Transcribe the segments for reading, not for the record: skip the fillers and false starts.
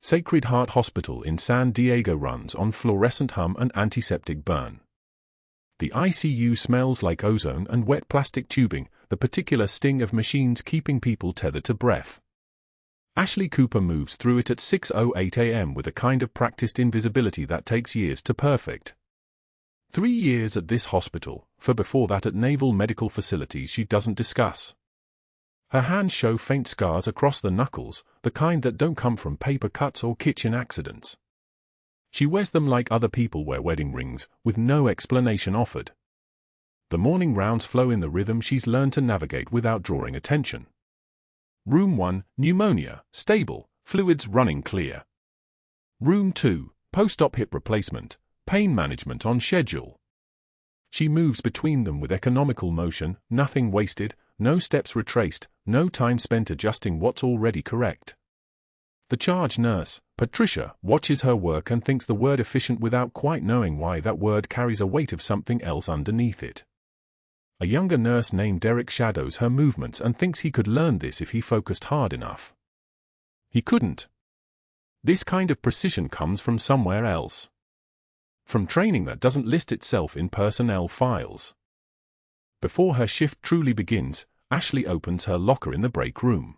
Sacred Heart Hospital in San Diego runs on fluorescent hum and antiseptic burn. The ICU smells like ozone and wet plastic tubing, the particular sting of machines keeping people tethered to breath. Ashley Cooper moves through it at 6:08 a.m. with a kind of practiced invisibility that takes years to perfect. 3 years at this hospital, for before that at naval medical facilities she doesn't discuss. Her hands show faint scars across the knuckles, the kind that don't come from paper cuts or kitchen accidents. She wears them like other people wear wedding rings, with no explanation offered. The morning rounds flow in the rhythm she's learned to navigate without drawing attention. Room 1, pneumonia, stable, fluids running clear. Room 2, post-op hip replacement, pain management on schedule. She moves between them with economical motion, nothing wasted, no steps retraced, no time spent adjusting what's already correct. The charge nurse, Patricia, watches her work and thinks the word efficient without quite knowing why that word carries a weight of something else underneath it. A younger nurse named Derek shadows her movements and thinks he could learn this if he focused hard enough. He couldn't. This kind of precision comes from somewhere else. From training that doesn't list itself in personnel files. Before her shift truly begins, Ashley opens her locker in the break room.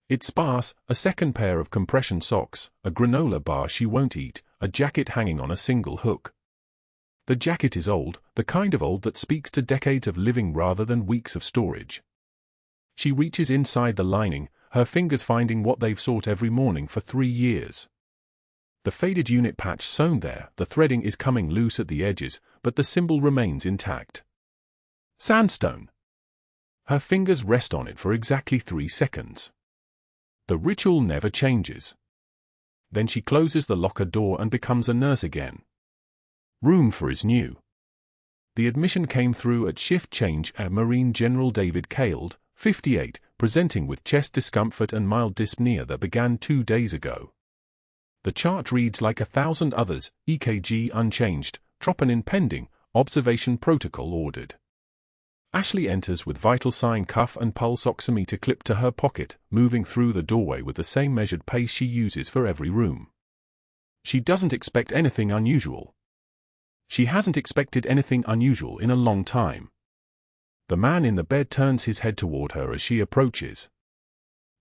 It's sparse, a second pair of compression socks, a granola bar she won't eat, a jacket hanging on a single hook. The jacket is old, the kind of old that speaks to decades of living rather than weeks of storage. She reaches inside the lining, her fingers finding what they've sought every morning for 3 years. The faded unit patch sewn there, the threading is coming loose at the edges, but the symbol remains intact. Sandstone. Her fingers rest on it for exactly 3 seconds. The ritual never changes. Then she closes the locker door and becomes a nurse again. Room 4 is new. The admission came through at shift change at Marine General David Cald, 58, presenting with chest discomfort and mild dyspnea that began 2 days ago. The chart reads like 1,000 others, EKG unchanged, troponin pending, observation protocol ordered. Ashley enters with vital sign cuff and pulse oximeter clipped to her pocket, moving through the doorway with the same measured pace she uses for every room. She doesn't expect anything unusual. She hasn't expected anything unusual in a long time. The man in the bed turns his head toward her as she approaches.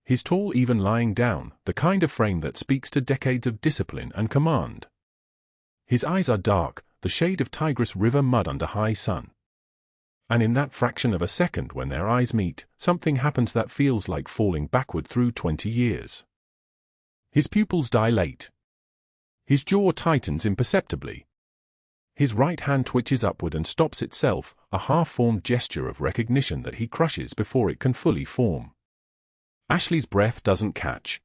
He's tall even lying down, the kind of frame that speaks to decades of discipline and command. His eyes are dark, the shade of Tigris River mud under high sun. And in that fraction of a second when their eyes meet, something happens that feels like falling backward through 20 years. His pupils dilate. His jaw tightens imperceptibly. His right hand twitches upward and stops itself, a half-formed gesture of recognition that he crushes before it can fully form. Ashley's breath doesn't catch.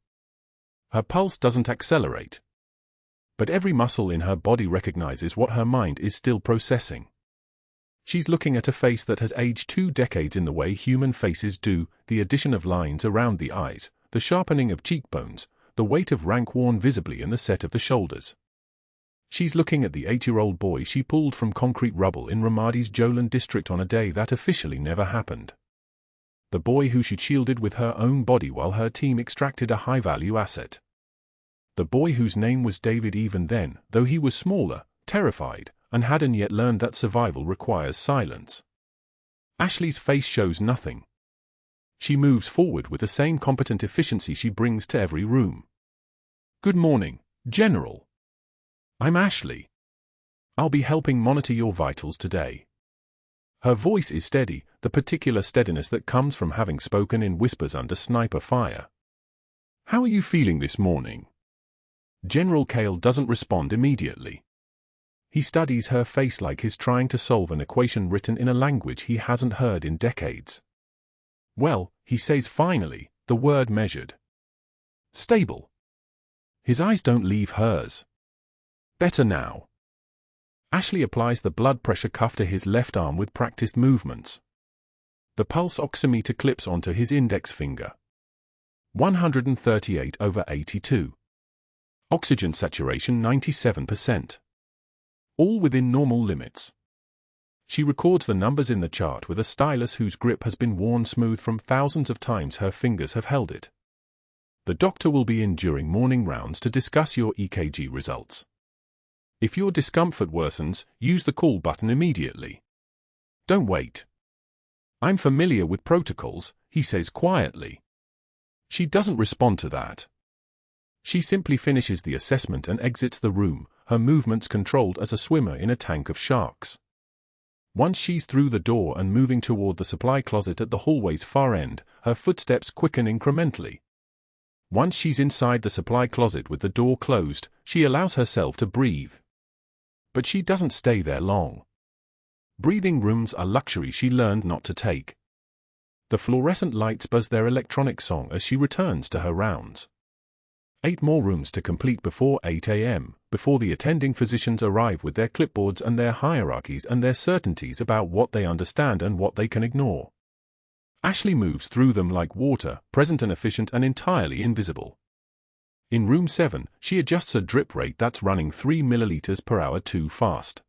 Her pulse doesn't accelerate. But every muscle in her body recognizes what her mind is still processing. She's looking at a face that has aged 2 decades in the way human faces do, the addition of lines around the eyes, the sharpening of cheekbones, the weight of rank worn visibly in the set of the shoulders. She's looking at the 8-year-old boy she pulled from concrete rubble in Ramadi's Jolan district on a day that officially never happened. The boy who she'd shielded with her own body while her team extracted a high-value asset. The boy whose name was David even then, though he was smaller, terrified, and hadn't yet learned that survival requires silence. Ashley's face shows nothing. She moves forward with the same competent efficiency she brings to every room. Good morning, General. I'm Ashley. I'll be helping monitor your vitals today. Her voice is steady, the particular steadiness that comes from having spoken in whispers under sniper fire. How are you feeling this morning? General Cale doesn't respond immediately. He studies her face like he's trying to solve an equation written in a language he hasn't heard in decades. Well, he says finally, the word measured. Stable. His eyes don't leave hers. Better now. Ashley applies the blood pressure cuff to his left arm with practiced movements. The pulse oximeter clips onto his index finger. 138/82. Oxygen saturation 97%. All within normal limits. She records the numbers in the chart with a stylus whose grip has been worn smooth from thousands of times her fingers have held it. The doctor will be in during morning rounds to discuss your EKG results. If your discomfort worsens, use the call button immediately. Don't wait. I'm familiar with protocols, he says quietly. She doesn't respond to that. She simply finishes the assessment and exits the room, her movements controlled as a swimmer in a tank of sharks. Once she's through the door and moving toward the supply closet at the hallway's far end, her footsteps quicken incrementally. Once she's inside the supply closet with the door closed, she allows herself to breathe. But she doesn't stay there long. Breathing rooms are luxury she learned not to take. The fluorescent lights buzz their electronic song as she returns to her rounds. 8 more rooms to complete before 8 a.m., before the attending physicians arrive with their clipboards and their hierarchies and their certainties about what they understand and what they can ignore. Ashley moves through them like water, present and efficient and entirely invisible. In room 7, she adjusts a drip rate that's running 3 milliliters per hour too fast.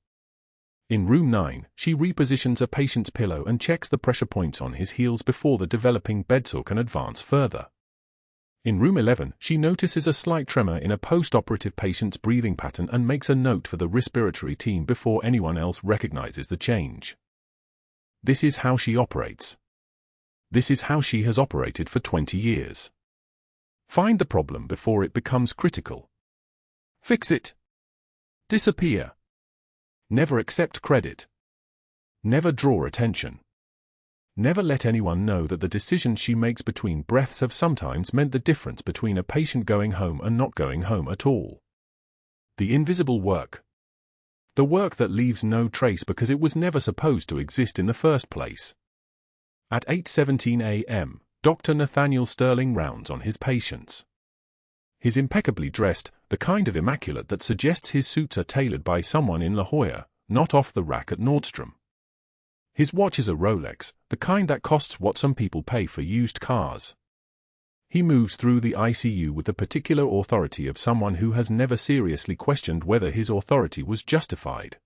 In room 9, she repositions a patient's pillow and checks the pressure points on his heels before the developing bedsore can advance further. In room 11, she notices a slight tremor in a post-operative patient's breathing pattern and makes a note for the respiratory team before anyone else recognizes the change. This is how she operates. This is how she has operated for 20 years. Find the problem before it becomes critical. Fix it. Disappear. Never accept credit. Never draw attention. Never let anyone know that the decisions she makes between breaths have sometimes meant the difference between a patient going home and not going home at all. The invisible work. The work that leaves no trace because it was never supposed to exist in the first place. At 8:17 a.m., Dr. Nathaniel Sterling rounds on his patients. He's impeccably dressed, the kind of immaculate that suggests his suits are tailored by someone in La Jolla, not off the rack at Nordstrom. His watch is a Rolex, the kind that costs what some people pay for used cars. He moves through the ICU with the particular authority of someone who has never seriously questioned whether his authority was justified.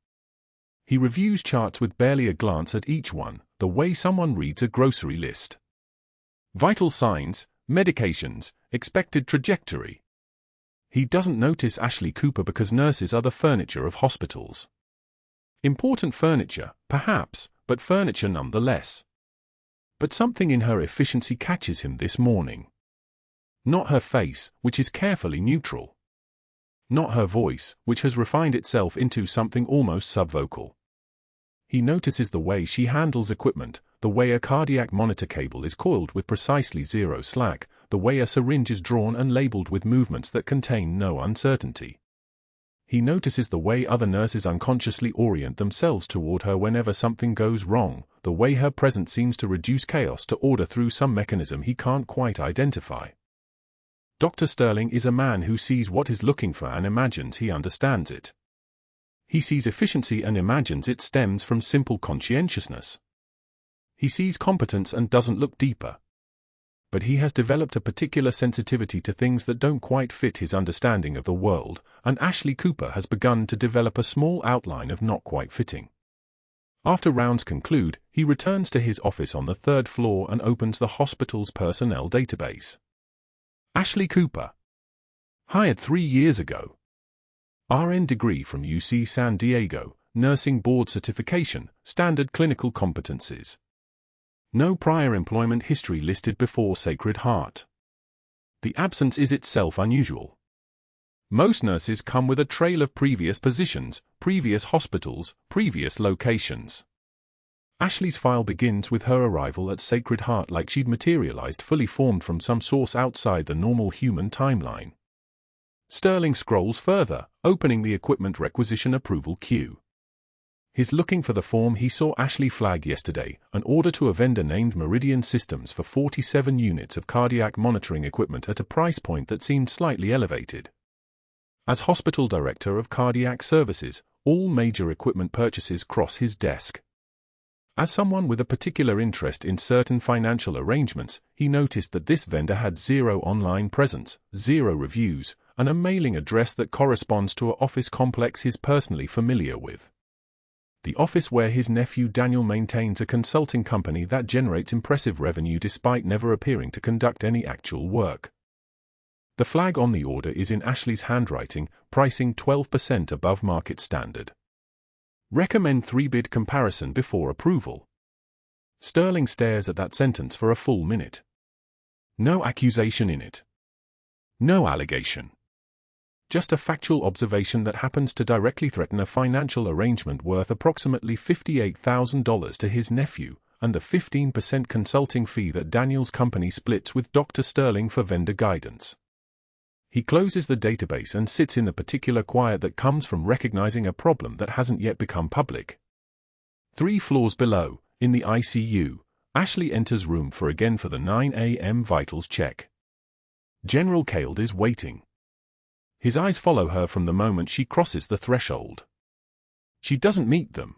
He reviews charts with barely a glance at each one, the way someone reads a grocery list. Vital signs, medications, expected trajectory. He doesn't notice Ashley Cooper because nurses are the furniture of hospitals. Important furniture, perhaps, but furniture nonetheless. But something in her efficiency catches him this morning. Not her face, which is carefully neutral. Not her voice, which has refined itself into something almost subvocal. He notices the way she handles equipment, the way a cardiac monitor cable is coiled with precisely zero slack, the way a syringe is drawn and labeled with movements that contain no uncertainty. He notices the way other nurses unconsciously orient themselves toward her whenever something goes wrong, the way her presence seems to reduce chaos to order through some mechanism he can't quite identify. Dr. Sterling is a man who sees what he's looking for and imagines he understands it. He sees efficiency and imagines it stems from simple conscientiousness. He sees competence and doesn't look deeper. But he has developed a particular sensitivity to things that don't quite fit his understanding of the world, and Ashley Cooper has begun to develop a small outline of not quite fitting. After rounds conclude, he returns to his office on the 3rd floor and opens the hospital's personnel database. Ashley Cooper. Hired 3 years ago. RN degree from UC San Diego, nursing board certification, standard clinical competencies. No prior employment history listed before Sacred Heart. The absence is itself unusual. Most nurses come with a trail of previous positions, previous hospitals, previous locations. Ashley's file begins with her arrival at Sacred Heart like she'd materialized fully formed from some source outside the normal human timeline. Sterling scrolls further, opening the equipment requisition approval queue. He's looking for the form he saw Ashley flag yesterday, an order to a vendor named Meridian Systems for 47 units of cardiac monitoring equipment at a price point that seemed slightly elevated. As hospital director of cardiac services, all major equipment purchases cross his desk. As someone with a particular interest in certain financial arrangements, he noticed that this vendor had 0 online presence, 0 reviews, and a mailing address that corresponds to an office complex he's personally familiar with. The office where his nephew Daniel maintains a consulting company that generates impressive revenue despite never appearing to conduct any actual work. The flag on the order is in Ashley's handwriting, pricing 12% above market standard. Recommend 3-bid comparison before approval. Sterling stares at that sentence for a full minute. No accusation in it. No allegation. Just a factual observation that happens to directly threaten a financial arrangement worth approximately $58,000 to his nephew, and the 15% consulting fee that Daniel's company splits with Dr. Sterling for vendor guidance. He closes the database and sits in the particular quiet that comes from recognizing a problem that hasn't yet become public. 3 floors below, in the ICU, Ashley enters room for the 9 a.m. vitals check. General Cald is waiting. His eyes follow her from the moment she crosses the threshold. She doesn't meet them.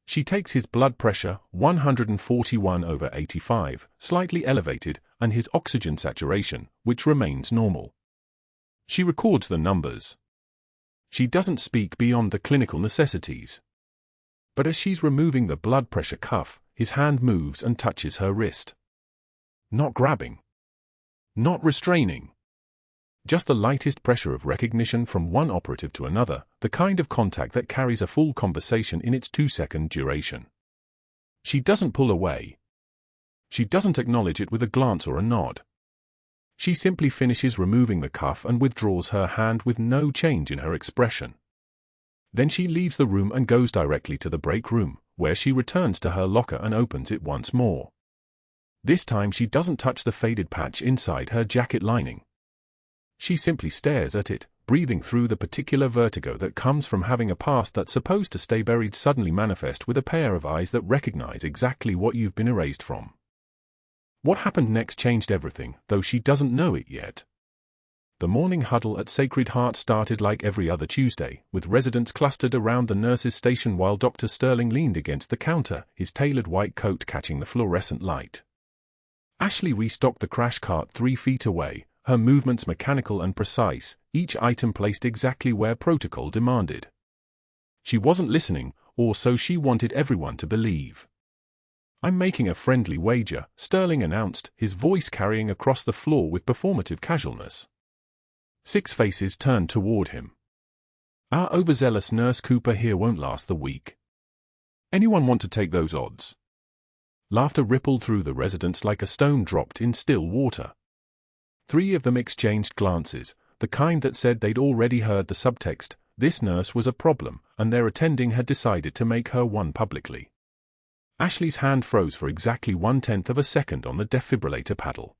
She takes his blood pressure, 141/85, slightly elevated, and his oxygen saturation, which remains normal. She records the numbers. She doesn't speak beyond the clinical necessities. But as she's removing the blood pressure cuff, his hand moves and touches her wrist. Not grabbing. Not restraining. Just the lightest pressure of recognition from one operative to another, the kind of contact that carries a full conversation in its 2-second duration. She doesn't pull away. She doesn't acknowledge it with a glance or a nod. She simply finishes removing the cuff and withdraws her hand with no change in her expression. Then she leaves the room and goes directly to the break room, where she returns to her locker and opens it once more. This time she doesn't touch the faded patch inside her jacket lining. She simply stares at it, breathing through the particular vertigo that comes from having a past that's supposed to stay buried suddenly manifest with a pair of eyes that recognize exactly what you've been erased from. What happened next changed everything, though she doesn't know it yet. The morning huddle at Sacred Heart started like every other Tuesday, with residents clustered around the nurse's station while Dr. Sterling leaned against the counter, his tailored white coat catching the fluorescent light. Ashley restocked the crash cart 3 feet away, her movements mechanical and precise, each item placed exactly where protocol demanded. She wasn't listening, or so she wanted everyone to believe. "I'm making a friendly wager," Sterling announced, his voice carrying across the floor with performative casualness. 6 faces turned toward him. "Our overzealous Nurse Cooper here won't last the week. Anyone want to take those odds?" Laughter rippled through the residents like a stone dropped in still water. 3 of them exchanged glances, the kind that said they'd already heard the subtext, this nurse was a problem, and their attending had decided to make her one publicly. Ashley's hand froze for exactly 1/10 of a second on the defibrillator paddle.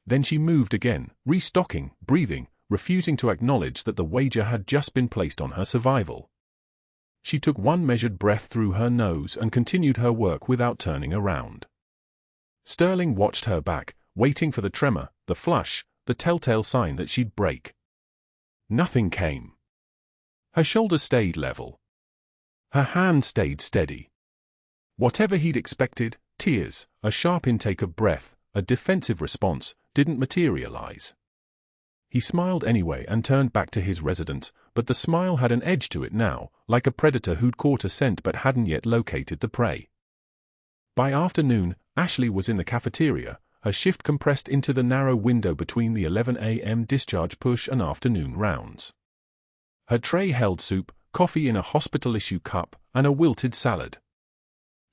Then she moved again, restocking, breathing, refusing to acknowledge that the wager had just been placed on her survival. She took one measured breath through her nose and continued her work without turning around. Sterling watched her back, waiting for the tremor, the flush, the telltale sign that she'd break. Nothing came. Her shoulders stayed level. Her hand stayed steady. Whatever he'd expected, tears, a sharp intake of breath, a defensive response, didn't materialize. He smiled anyway and turned back to his residents, but the smile had an edge to it now, like a predator who'd caught a scent but hadn't yet located the prey. By afternoon, Ashley was in the cafeteria, her shift compressed into the narrow window between the 11 a.m. discharge push and afternoon rounds. Her tray held soup, coffee in a hospital-issue cup, and a wilted salad.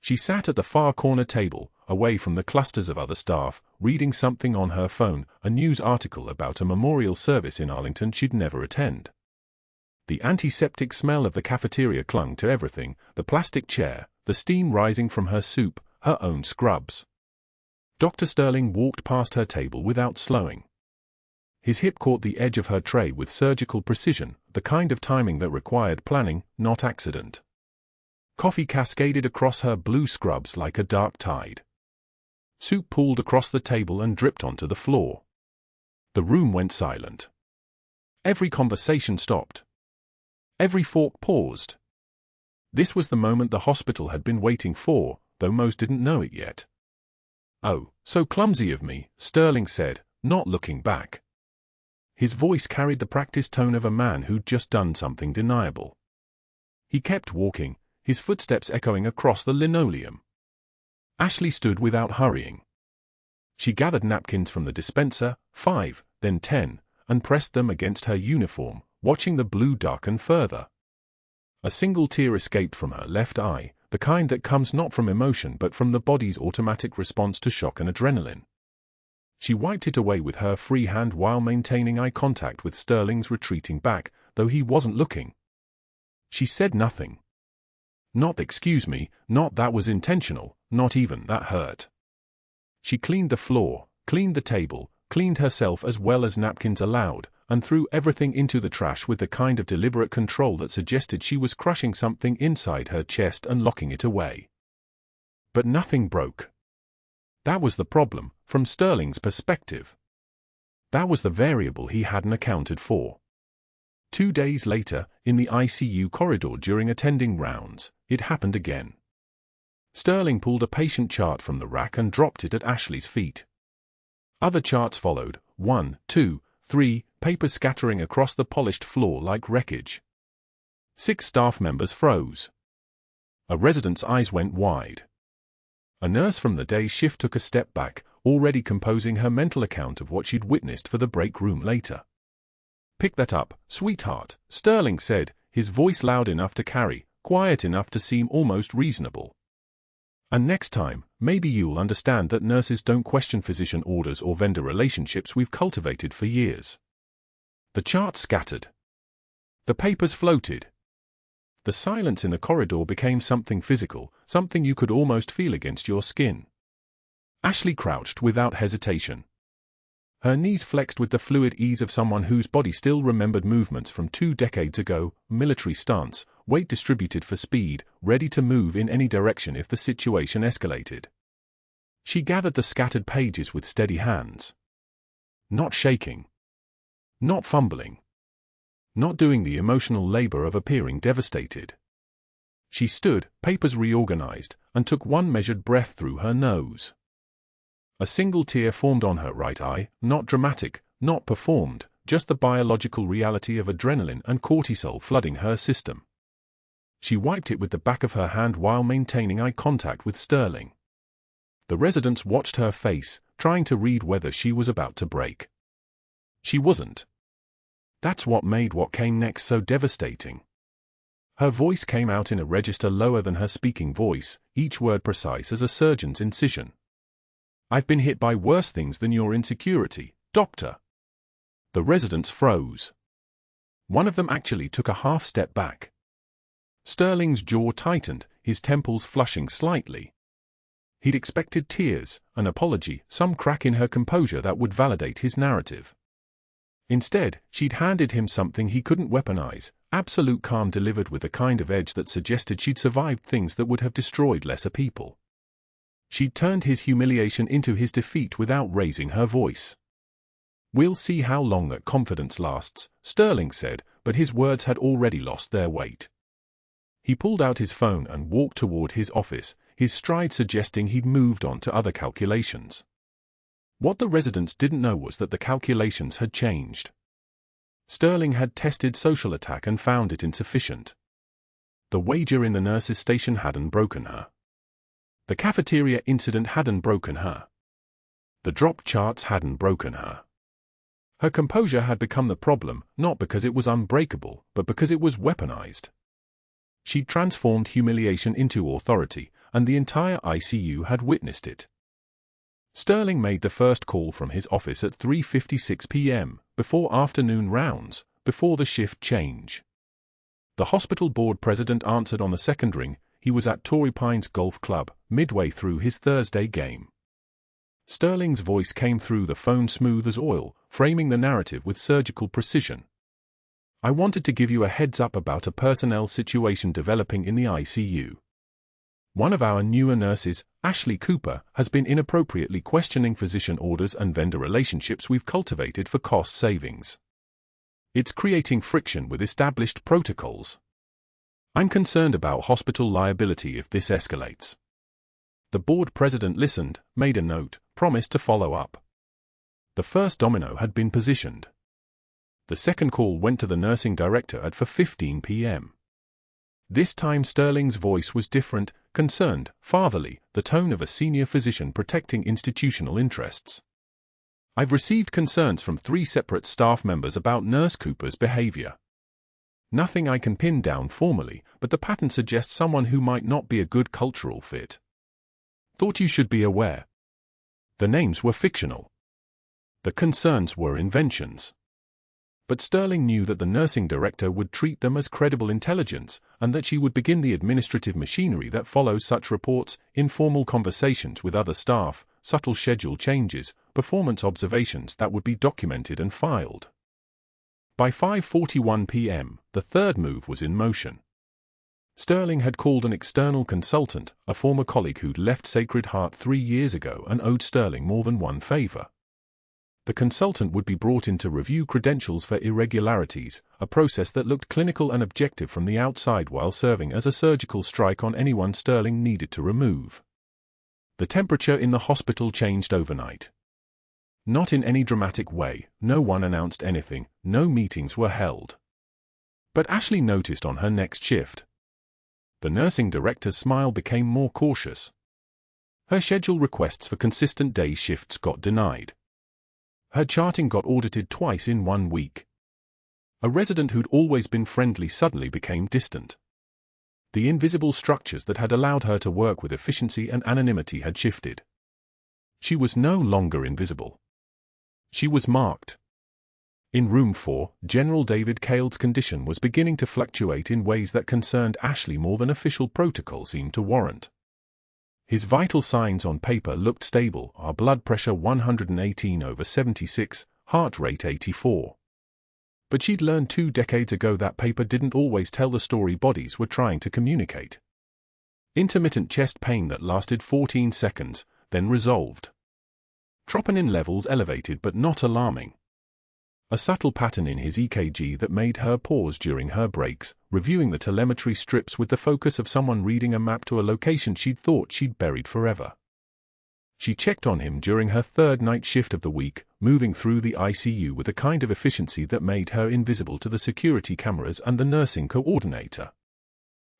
She sat at the far corner table, away from the clusters of other staff, reading something on her phone, a news article about a memorial service in Arlington she'd never attend. The antiseptic smell of the cafeteria clung to everything, the plastic chair, the steam rising from her soup, her own scrubs. Dr. Sterling walked past her table without slowing. His hip caught the edge of her tray with surgical precision, the kind of timing that required planning, not accident. Coffee cascaded across her blue scrubs like a dark tide. Soup pooled across the table and dripped onto the floor. The room went silent. Every conversation stopped. Every fork paused. This was the moment the hospital had been waiting for, though most didn't know it yet. "Oh, so clumsy of me," Sterling said, not looking back. His voice carried the practiced tone of a man who'd just done something deniable. He kept walking, his footsteps echoing across the linoleum. Ashley stood without hurrying. She gathered napkins from the dispenser, 5, then 10, and pressed them against her uniform, watching the blue darken further. A single tear escaped from her left eye, the kind that comes not from emotion but from the body's automatic response to shock and adrenaline. She wiped it away with her free hand while maintaining eye contact with Sterling's retreating back, though he wasn't looking. She said nothing. Not "excuse me," not "that was intentional," not even "that hurt." She cleaned the floor, cleaned the table, cleaned herself as well as napkins allowed, and threw everything into the trash with the kind of deliberate control that suggested she was crushing something inside her chest and locking it away. But nothing broke. That was the problem, from Sterling's perspective. That was the variable he hadn't accounted for. 2 days later, in the ICU corridor during attending rounds, it happened again. Sterling pulled a patient chart from the rack and dropped it at Ashley's feet. Other charts followed, 1, 2, 3, papers scattering across the polished floor like wreckage. 6 staff members froze. A resident's eyes went wide. A nurse from the day shift took a step back, already composing her mental account of what she'd witnessed for the break room later. "Pick that up, sweetheart," Sterling said, his voice loud enough to carry, quiet enough to seem almost reasonable. "And next time, maybe you'll understand that nurses don't question physician orders or vendor relationships we've cultivated for years." The charts scattered. The papers floated. The silence in the corridor became something physical, something you could almost feel against your skin. Ashley crouched without hesitation. Her knees flexed with the fluid ease of someone whose body still remembered movements from 2 decades ago, military stance, weight distributed for speed, ready to move in any direction if the situation escalated. She gathered the scattered pages with steady hands. Not shaking. Not fumbling. Not doing the emotional labor of appearing devastated. She stood, papers reorganized, and took one measured breath through her nose. A single tear formed on her right eye, not dramatic, not performed, just the biological reality of adrenaline and cortisol flooding her system. She wiped it with the back of her hand while maintaining eye contact with Sterling. The residents watched her face, trying to read whether she was about to break. She wasn't. That's what made what came next so devastating. Her voice came out in a register lower than her speaking voice, each word precise as a surgeon's incision. "I've been hit by worse things than your insecurity, doctor." The residents froze. One of them actually took a half step back. Sterling's jaw tightened, his temples flushing slightly. He'd expected tears, an apology, some crack in her composure that would validate his narrative. Instead, she'd handed him something he couldn't weaponize, absolute calm delivered with a kind of edge that suggested she'd survived things that would have destroyed lesser people. She'd turned his humiliation into his defeat without raising her voice. "We'll see how long that confidence lasts," Sterling said, but his words had already lost their weight. He pulled out his phone and walked toward his office, his stride suggesting he'd moved on to other calculations. What the residents didn't know was that the calculations had changed. Sterling had tested social attack and found it insufficient. The wager in the nurse's station hadn't broken her. The cafeteria incident hadn't broken her. The drop charts hadn't broken her. Her composure had become the problem, not because it was unbreakable, but because it was weaponized. She'd transformed humiliation into authority, and the entire ICU had witnessed it. Sterling made the first call from his office at 3:56 p.m., before afternoon rounds, before the shift change. The hospital board president answered on the second ring. He was at Torrey Pines Golf Club, midway through his Thursday game. Sterling's voice came through the phone smooth as oil, framing the narrative with surgical precision. "I wanted to give you a heads up about a personnel situation developing in the ICU. One of our newer nurses, Ashley Cooper, has been inappropriately questioning physician orders and vendor relationships we've cultivated for cost savings. It's creating friction with established protocols. I'm concerned about hospital liability if this escalates." The board president listened, made a note, promised to follow up. The first domino had been positioned. The second call went to the nursing director at 4:15 p.m. This time Sterling's voice was different, concerned, fatherly, the tone of a senior physician protecting institutional interests. I've received concerns from 3 separate staff members about Nurse Cooper's behavior. Nothing I can pin down formally, but the pattern suggests someone who might not be a good cultural fit. Thought you should be aware. The names were fictional. The concerns were inventions. But Sterling knew that the nursing director would treat them as credible intelligence, and that she would begin the administrative machinery that follows such reports: informal conversations with other staff, subtle schedule changes, performance observations that would be documented and filed. By 5:41 p.m., the third move was in motion. Sterling had called an external consultant, a former colleague who'd left Sacred Heart 3 years ago and owed Sterling more than one favor. The consultant would be brought in to review credentials for irregularities, a process that looked clinical and objective from the outside while serving as a surgical strike on anyone Sterling needed to remove. The temperature in the hospital changed overnight. Not in any dramatic way, no one announced anything, no meetings were held. But Ashley noticed on her next shift. The nursing director's smile became more cautious. Her schedule requests for consistent day shifts got denied. Her charting got audited twice in 1 week. A resident who'd always been friendly suddenly became distant. The invisible structures that had allowed her to work with efficiency and anonymity had shifted. She was no longer invisible. She was marked. In room 4, General David Cale's condition was beginning to fluctuate in ways that concerned Ashley more than official protocol seemed to warrant. His vital signs on paper looked stable: our blood pressure 118/76, heart rate 84. But she'd learned 2 decades ago that paper didn't always tell the story bodies were trying to communicate. Intermittent chest pain that lasted 14 seconds, then resolved. Troponin levels elevated but not alarming. A subtle pattern in his EKG that made her pause during her breaks, reviewing the telemetry strips with the focus of someone reading a map to a location she'd thought she'd buried forever. She checked on him during her 3rd night shift of the week, moving through the ICU with a kind of efficiency that made her invisible to the security cameras and the nursing coordinator.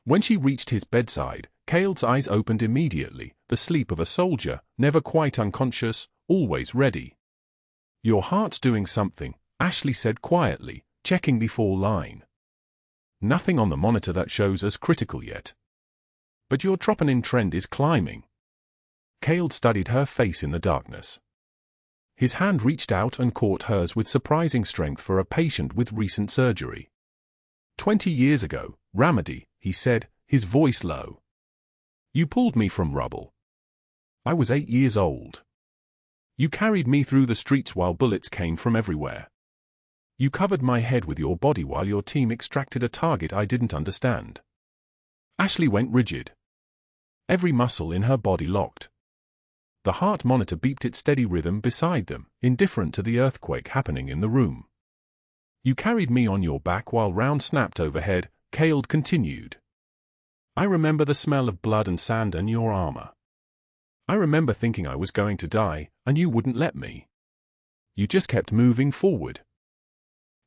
When she reached his bedside, Cale's eyes opened immediately, the sleep of a soldier, never quite unconscious, always ready. "Your heart's doing something," Ashley said quietly, checking the fall line. "Nothing on the monitor that shows as critical yet. But your troponin trend is climbing." Cale studied her face in the darkness. His hand reached out and caught hers with surprising strength for a patient with recent surgery. 20 years ago, Ramadi, he said, his voice low. "You pulled me from rubble. I was 8 years old. You carried me through the streets while bullets came from everywhere. You covered my head with your body while your team extracted a target I didn't understand." Ashley went rigid. Every muscle in her body locked. The heart monitor beeped its steady rhythm beside them, indifferent to the earthquake happening in the room. "You carried me on your back while rounds snapped overhead," Cale continued. "I remember the smell of blood and sand and your armor. I remember thinking I was going to die, and you wouldn't let me. You just kept moving forward."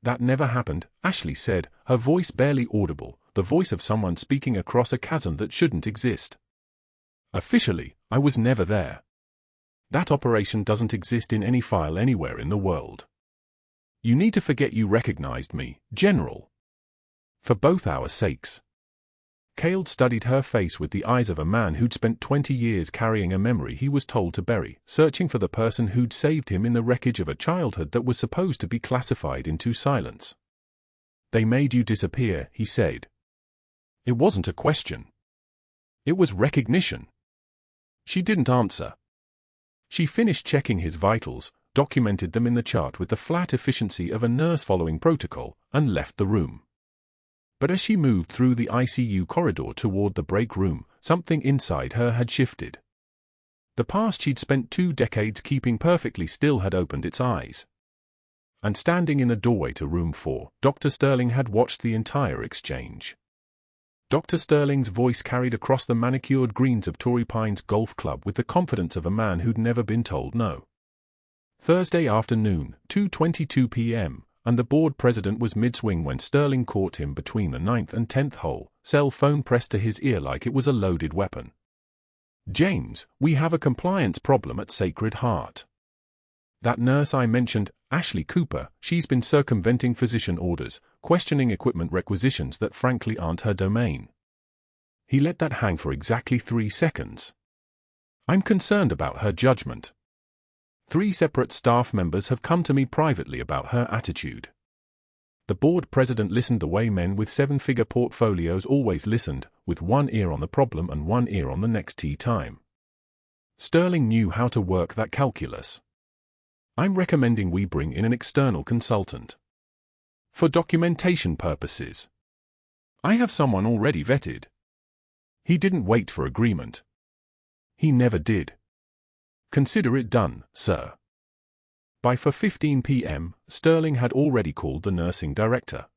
"That never happened," Ashley said, her voice barely audible, the voice of someone speaking across a chasm that shouldn't exist. "Officially, I was never there. That operation doesn't exist in any file anywhere in the world. You need to forget you recognized me, General. For both our sakes." Cale studied her face with the eyes of a man who'd spent 20 years carrying a memory he was told to bury, searching for the person who'd saved him in the wreckage of a childhood that was supposed to be classified into silence. "They made you disappear," he said. It wasn't a question. It was recognition. She didn't answer. She finished checking his vitals, documented them in the chart with the flat efficiency of a nurse following protocol, and left the room. But as she moved through the ICU corridor toward the break room, something inside her had shifted. The past she'd spent 2 decades keeping perfectly still had opened its eyes. And standing in the doorway to room 4, Dr. Sterling had watched the entire exchange. Dr. Sterling's voice carried across the manicured greens of Torrey Pines Golf Club with the confidence of a man who'd never been told no. Thursday afternoon, 2:22 p.m., and the board president was mid-swing when Sterling caught him between the 9th and 10th hole, cell phone pressed to his ear like it was a loaded weapon. "James, we have a compliance problem at Sacred Heart. That nurse I mentioned, Ashley Cooper, she's been circumventing physician orders, questioning equipment requisitions that frankly aren't her domain. He let that hang for exactly 3 seconds. I'm concerned about her judgment. 3 separate staff members have come to me privately about her attitude. The board president listened the way men with 7-figure portfolios always listened, with one ear on the problem and one ear on the next tea time. Sterling knew how to work that calculus. I'm recommending we bring in an external consultant. For documentation purposes. I have someone already vetted. He didn't wait for agreement. He never did. Consider it done, sir. By 4:15 p.m., Sterling had already called the nursing director.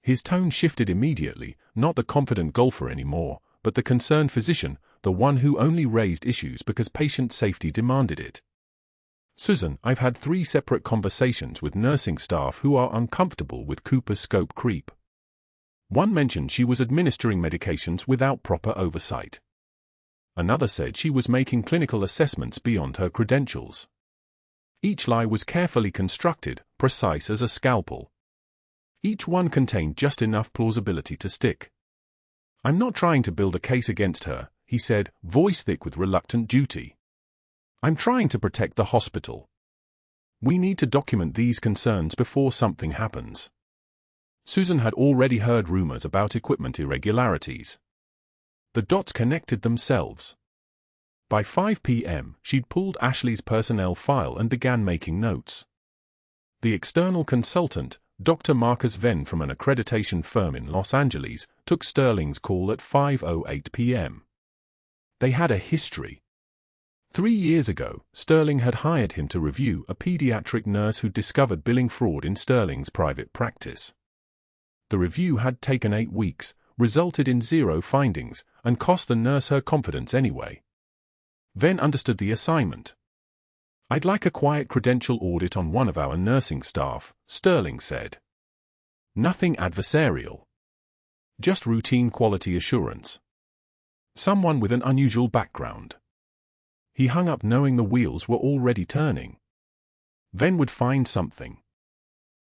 His tone shifted immediately, not the confident golfer anymore, but the concerned physician, the one who only raised issues because patient safety demanded it. Susan, I've had 3 separate conversations with nursing staff who are uncomfortable with Cooper's scope creep. One mentioned she was administering medications without proper oversight. Another said she was making clinical assessments beyond her credentials. Each lie was carefully constructed, precise as a scalpel. Each one contained just enough plausibility to stick. I'm not trying to build a case against her, he said, voice thick with reluctant duty. I'm trying to protect the hospital. We need to document these concerns before something happens. Susan had already heard rumors about equipment irregularities. The dots connected themselves. By 5 p.m., she'd pulled Ashley's personnel file and began making notes. The external consultant, Dr. Marcus Venn from an accreditation firm in Los Angeles, took Sterling's call at 5:08 p.m. They had a history. 3 years ago, Sterling had hired him to review a pediatric nurse who discovered billing fraud in Sterling's private practice. The review had taken 8 weeks, resulted in 0 findings, and cost the nurse her confidence anyway. Venn understood the assignment. I'd like a quiet credential audit on one of our nursing staff, Sterling said. Nothing adversarial. Just routine quality assurance. Someone with an unusual background. He hung up knowing the wheels were already turning. Venn would find something.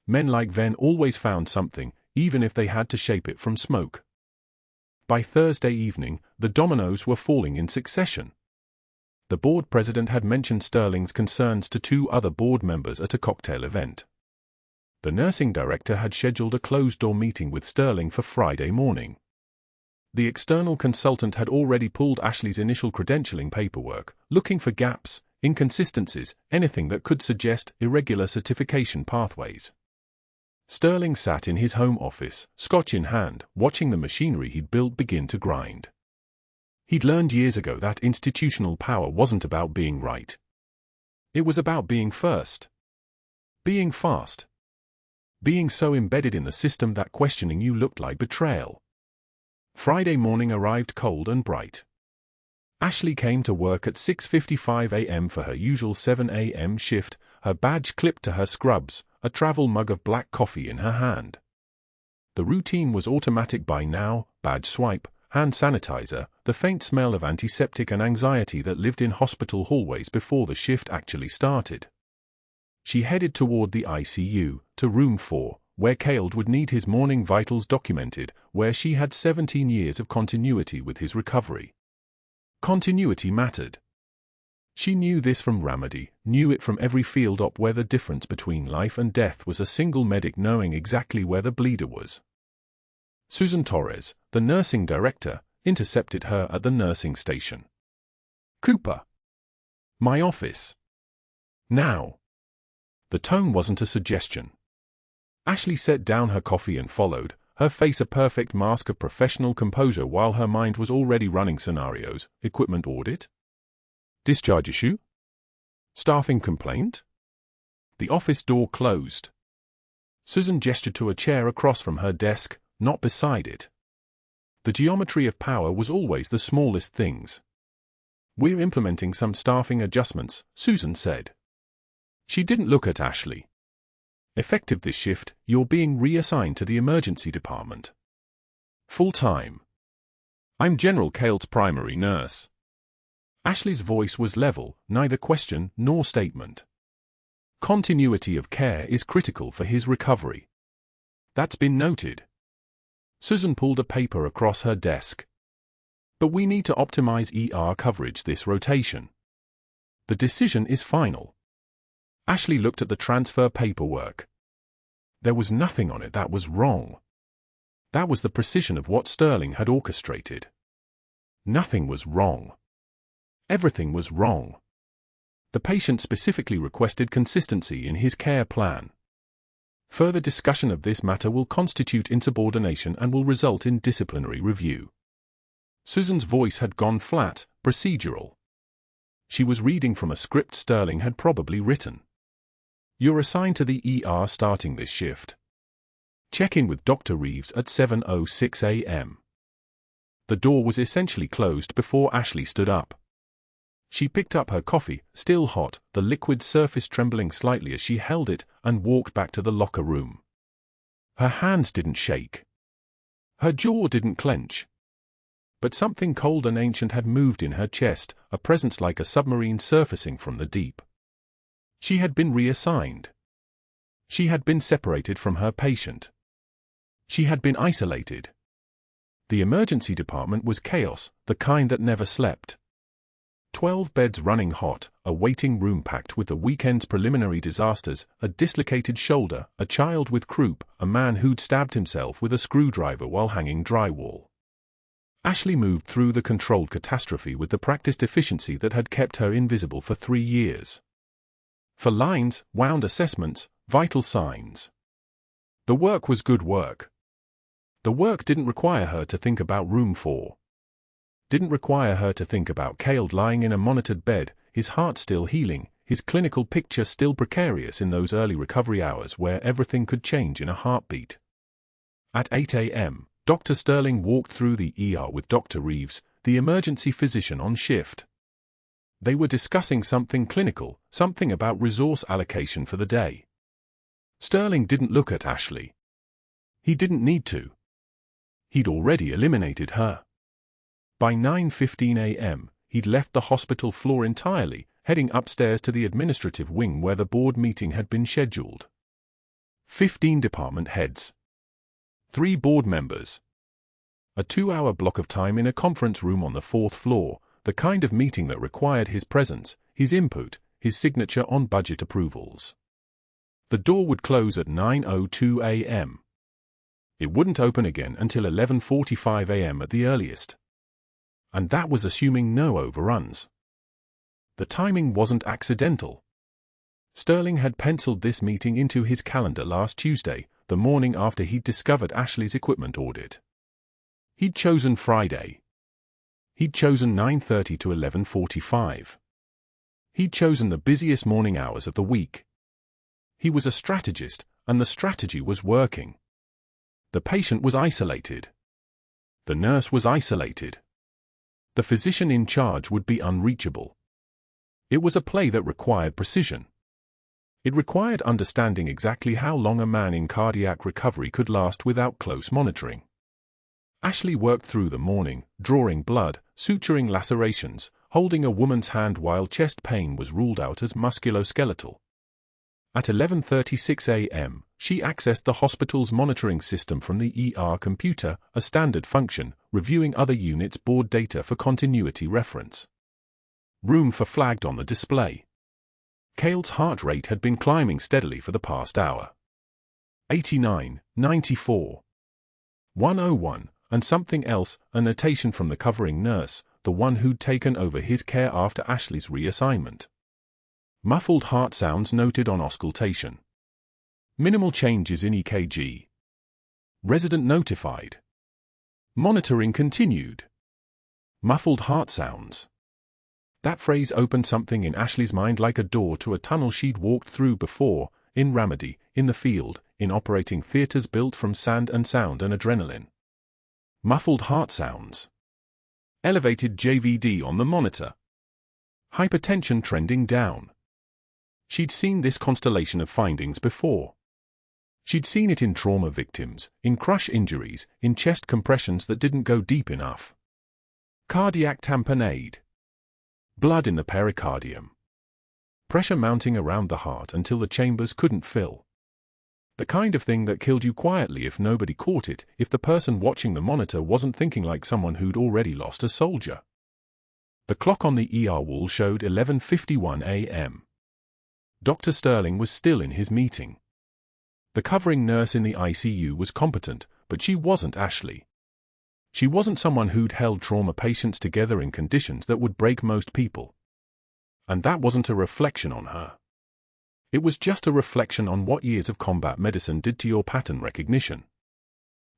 Men like Venn always found something, even if they had to shape it from smoke. By Thursday evening, the dominoes were falling in succession. The board president had mentioned Sterling's concerns to 2 other board members at a cocktail event. The nursing director had scheduled a closed-door meeting with Sterling for Friday morning. The external consultant had already pulled Ashley's initial credentialing paperwork, looking for gaps, inconsistencies, anything that could suggest irregular certification pathways. Sterling sat in his home office, scotch in hand, watching the machinery he'd built begin to grind. He'd learned years ago that institutional power wasn't about being right. It was about being first. Being fast. Being so embedded in the system that questioning you looked like betrayal. Friday morning arrived cold and bright. Ashley came to work at 6:55 a.m. for her usual 7 a.m. shift, her badge clipped to her scrubs, a travel mug of black coffee in her hand. The routine was automatic by now, badge swipe, hand sanitizer, the faint smell of antiseptic and anxiety that lived in hospital hallways before the shift actually started. She headed toward the ICU, to room 4, where Caled would need his morning vitals documented, where she had 17 years of continuity with his recovery. Continuity mattered. She knew this from Ramadi, knew it from every field op where the difference between life and death was a single medic knowing exactly where the bleeder was. Susan Torres, the nursing director, intercepted her at the nursing station. Cooper. My office. Now. The tone wasn't a suggestion. Ashley set down her coffee and followed, her face a perfect mask of professional composure while her mind was already running scenarios. Equipment audit? Discharge issue? Staffing complaint? The office door closed. Susan gestured to a chair across from her desk, not beside it. The geometry of power was always the smallest things. We're implementing some staffing adjustments, Susan said. She didn't look at Ashley. Effective this shift, you're being reassigned to the emergency department. Full-time. I'm General Caled's primary nurse. Ashley's voice was level, neither question nor statement. Continuity of care is critical for his recovery. That's been noted. Susan pulled a paper across her desk. But we need to optimize ER coverage this rotation. The decision is final. Ashley looked at the transfer paperwork. There was nothing on it that was wrong. That was the precision of what Sterling had orchestrated. Nothing was wrong. Everything was wrong. The patient specifically requested consistency in his care plan. Further discussion of this matter will constitute insubordination and will result in disciplinary review. Susan's voice had gone flat, procedural. She was reading from a script Sterling had probably written. You're assigned to the ER starting this shift. Check in with Dr. Reeves at 7:06 a.m. The door was essentially closed before Ashley stood up. She picked up her coffee, still hot, the liquid surface trembling slightly as she held it, and walked back to the locker room. Her hands didn't shake. Her jaw didn't clench. But something cold and ancient had moved in her chest, a presence like a submarine surfacing from the deep. She had been reassigned. She had been separated from her patient. She had been isolated. The emergency department was chaos, the kind that never slept. 12 beds running hot, a waiting room packed with the weekend's preliminary disasters, a dislocated shoulder, a child with croup, a man who'd stabbed himself with a screwdriver while hanging drywall. Ashley moved through the controlled catastrophe with the practiced efficiency that had kept her invisible for 3 years. For lines, wound assessments, vital signs. The work was good work. The work didn't require her to think about room 4. Didn't require her to think about Caled lying in a monitored bed, his heart still healing, his clinical picture still precarious in those early recovery hours where everything could change in a heartbeat. At 8 a.m., Dr. Sterling walked through the ER with Dr. Reeves, the emergency physician on shift. They were discussing something clinical, something about resource allocation for the day. Sterling didn't look at Ashley. He didn't need to. He'd already eliminated her. By 9:15 a.m., he'd left the hospital floor entirely, heading upstairs to the administrative wing where the board meeting had been scheduled. 15 department heads. 3 board members. A 2-hour block of time in a conference room on the 4th floor, the kind of meeting that required his presence, his input, his signature on budget approvals. The door would close at 9:02 a.m. It wouldn't open again until 11:45 a.m. at the earliest. And that was assuming no overruns. The timing wasn't accidental. Sterling had penciled this meeting into his calendar last Tuesday, the morning after he'd discovered Ashley's equipment audit. He'd chosen Friday. He'd chosen 9:30 to 11:45. He'd chosen the busiest morning hours of the week. He was a strategist, and the strategy was working. The patient was isolated. The nurse was isolated. The physician in charge would be unreachable. It was a play that required precision. It required understanding exactly how long a man in cardiac recovery could last without close monitoring. Ashley worked through the morning, drawing blood, suturing lacerations, holding a woman's hand while chest pain was ruled out as musculoskeletal. At 11:36 a.m., she accessed the hospital's monitoring system from the ER computer, a standard function, reviewing other units' board data for continuity reference. Room for flagged on the display. Caled's heart rate had been climbing steadily for the past hour. 89, 94, 101, and something else, a notation from the covering nurse, the one who'd taken over his care after Ashley's reassignment. Muffled heart sounds noted on auscultation. Minimal changes in EKG. Resident notified. Monitoring continued. Muffled heart sounds. That phrase opened something in Ashley's mind like a door to a tunnel she'd walked through before, in Ramadi, in the field, in operating theaters built from sand and sound and adrenaline. Muffled heart sounds. Elevated JVD on the monitor. Hypertension trending down. She'd seen this constellation of findings before. She'd seen it in trauma victims, in crush injuries, in chest compressions that didn't go deep enough. Cardiac tamponade. Blood in the pericardium. pressure mounting around the heart until the chambers couldn't fill. The kind of thing that killed you quietly if nobody caught it, if the person watching the monitor wasn't thinking like someone who'd already lost a soldier. The clock on the ER wall showed 11:51 a.m. Dr. Sterling was still in his meeting. The covering nurse in the ICU was competent, but she wasn't Ashley. She wasn't someone who'd held trauma patients together in conditions that would break most people. And that wasn't a reflection on her. It was just a reflection on what years of combat medicine did to your pattern recognition.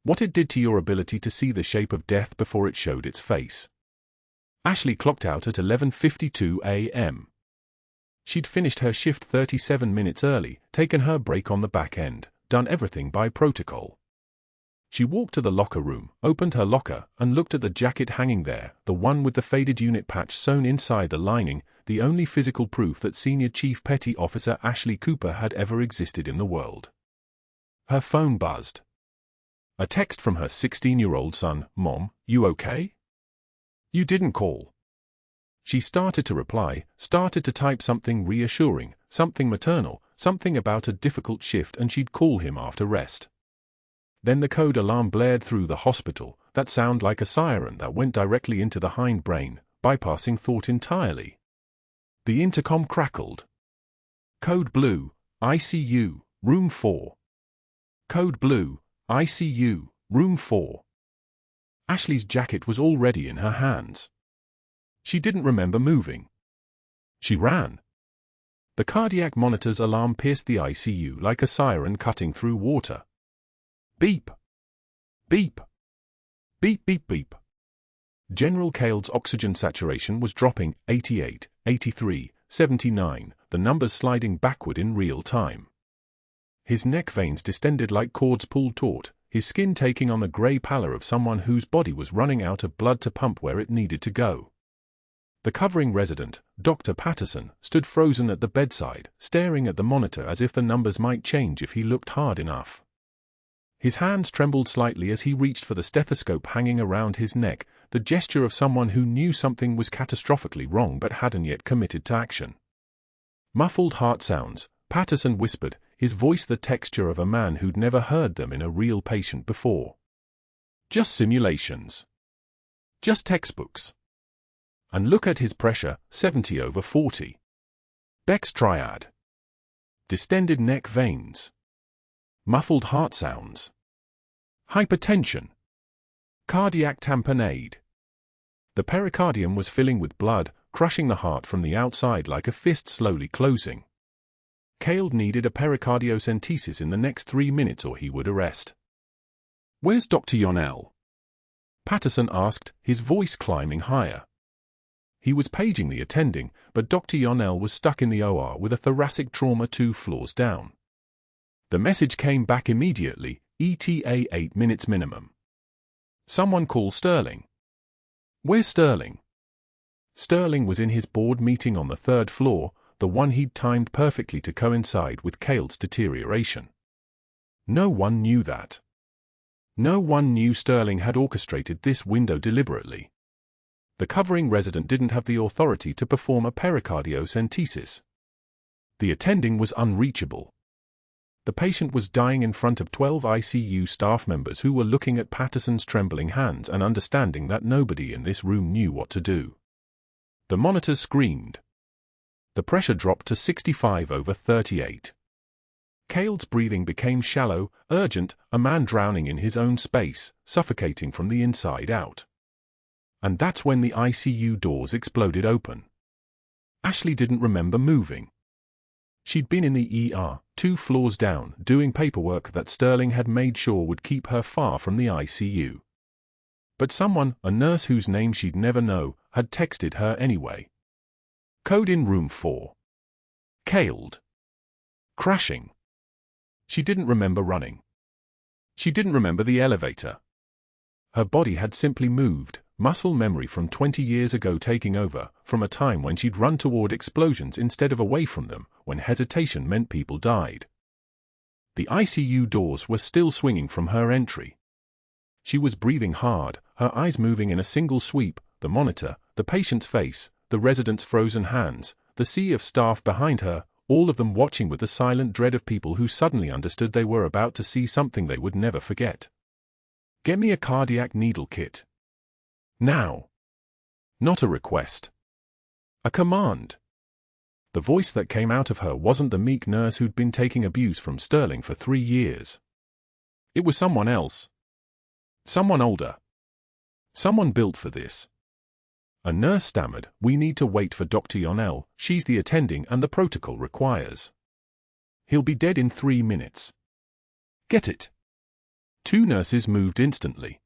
What it did to your ability to see the shape of death before it showed its face. Ashley clocked out at 11:52 a.m. She'd finished her shift 37 minutes early, taken her break on the back end, done everything by protocol. She walked to the locker room, opened her locker, and looked at the jacket hanging there, the one with the faded unit patch sewn inside the lining, the only physical proof that Senior Chief Petty Officer Ashley Cooper had ever existed in the world. Her phone buzzed. A text from her 16-year-old son. "Mom, you okay? You didn't call." She started to reply, started to type something reassuring, something maternal, something about a difficult shift and she'd call him after rest. Then the code alarm blared through the hospital, that sound like a siren that went directly into the hindbrain, bypassing thought entirely. The intercom crackled. Code blue, ICU, room 4. Code blue, ICU, room 4. Ashley's jacket was already in her hands. She didn't remember moving. She ran. The cardiac monitor's alarm pierced the ICU like a siren cutting through water. Beep. Beep. Beep beep beep. General Cale's oxygen saturation was dropping, 88, 83, 79, the numbers sliding backward in real time. His neck veins distended like cords pulled taut, his skin taking on the grey pallor of someone whose body was running out of blood to pump where it needed to go. The covering resident, Dr. Patterson, stood frozen at the bedside, staring at the monitor as if the numbers might change if he looked hard enough. His hands trembled slightly as he reached for the stethoscope hanging around his neck, the gesture of someone who knew something was catastrophically wrong but hadn't yet committed to action. Muffled heart sounds, Patterson whispered, his voice the texture of a man who'd never heard them in a real patient before. Just simulations. Just textbooks. And look at his pressure, 70/40. Beck's triad. Distended neck veins. Muffled heart sounds. Hypertension. Cardiac tamponade. The pericardium was filling with blood, crushing the heart from the outside like a fist slowly closing. Cale needed a pericardiocentesis in the next 3 minutes or he would arrest. "Where's Dr. Yonel?" Patterson asked, his voice climbing higher. He was paging the attending, but Dr. Yonel was stuck in the OR with a thoracic trauma 2 floors down. The message came back immediately, ETA 8 minutes minimum. "Someone call Sterling." "Where's Sterling?" Sterling was in his board meeting on the 3rd floor, the one he'd timed perfectly to coincide with Cale's deterioration. No one knew that. No one knew Sterling had orchestrated this window deliberately. The covering resident didn't have the authority to perform a pericardiocentesis. The attending was unreachable. The patient was dying in front of 12 ICU staff members who were looking at Patterson's trembling hands and understanding that nobody in this room knew what to do. The monitors screamed. The pressure dropped to 65/38. Cale's breathing became shallow, urgent, a man drowning in his own space, suffocating from the inside out. And that's when the ICU doors exploded open. Ashley didn't remember moving. She'd been in the ER, 2 floors down, doing paperwork that Sterling had made sure would keep her far from the ICU. But someone, a nurse whose name she'd never know, had texted her anyway. "Code in room 4. Caled. Crashing." She didn't remember running. She didn't remember the elevator. Her body had simply moved, muscle memory from 20 years ago taking over, from a time when she'd run toward explosions instead of away from them, when hesitation meant people died. The ICU doors were still swinging from her entry. She was breathing hard, her eyes moving in a single sweep, the monitor, the patient's face, the resident's frozen hands, the sea of staff behind her, all of them watching with the silent dread of people who suddenly understood they were about to see something they would never forget. "Get me a cardiac needle kit. Now." Not a request. A command. The voice that came out of her wasn't the meek nurse who'd been taking abuse from Sterling for 3 years. It was someone else. Someone older. Someone built for this. A nurse stammered, "We need to wait for Dr. Yonel, she's the attending and the protocol requires. He'll be dead in 3 minutes. Get it." 2 nurses moved instantly.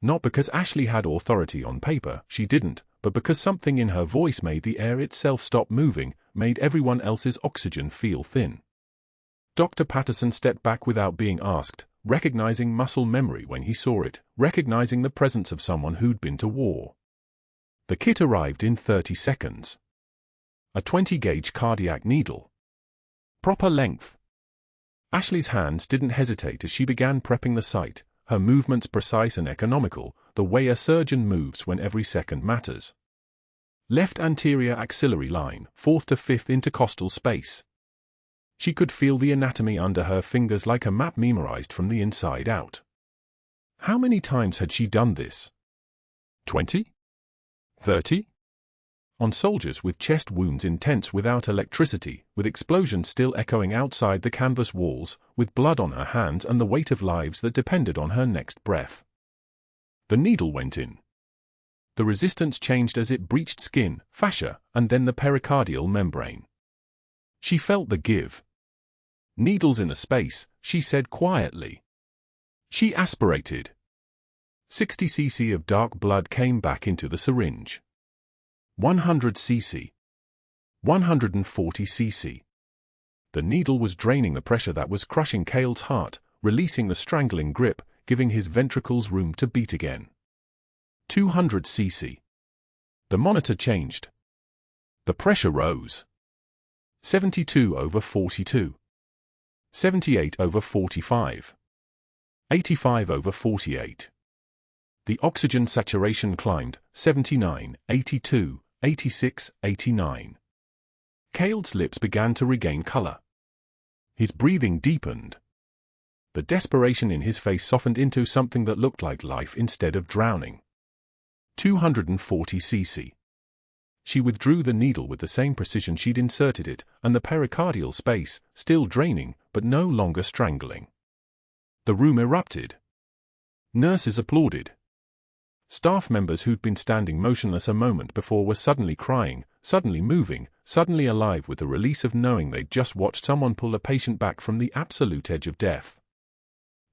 Not because Ashley had authority on paper, she didn't, but because something in her voice made the air itself stop moving, made everyone else's oxygen feel thin. Dr. Patterson stepped back without being asked, recognizing muscle memory when he saw it, recognizing the presence of someone who'd been to war. The kit arrived in 30 seconds. A 20-gauge cardiac needle. Proper length. Ashley's hands didn't hesitate as she began prepping the site, her movements precise and economical, the way a surgeon moves when every second matters. Left anterior axillary line, 4th to 5th intercostal space. She could feel the anatomy under her fingers like a map memorized from the inside out. How many times had she done this? 20? 30? On soldiers with chest wounds intense without electricity, with explosions still echoing outside the canvas walls, with blood on her hands and the weight of lives that depended on her next breath. The needle went in. The resistance changed as it breached skin, fascia, and then the pericardial membrane. She felt the give. "Needles in the space," she said quietly. She aspirated. 60 cc of dark blood came back into the syringe. 100 cc. 140 cc. The needle was draining the pressure that was crushing Cale's heart, releasing the strangling grip, giving his ventricles room to beat again. 200 cc. The monitor changed. The pressure rose. 72/42. 78/45. 85/48. The oxygen saturation climbed, 79, 82, 86, 89. Cale's lips began to regain color. His breathing deepened. The desperation in his face softened into something that looked like life instead of drowning. 240 cc. She withdrew the needle with the same precision she'd inserted it, and the pericardial space, still draining, but no longer strangling. The room erupted. Nurses applauded. Staff members who'd been standing motionless a moment before were suddenly crying, suddenly moving, suddenly alive with the release of knowing they'd just watched someone pull a patient back from the absolute edge of death.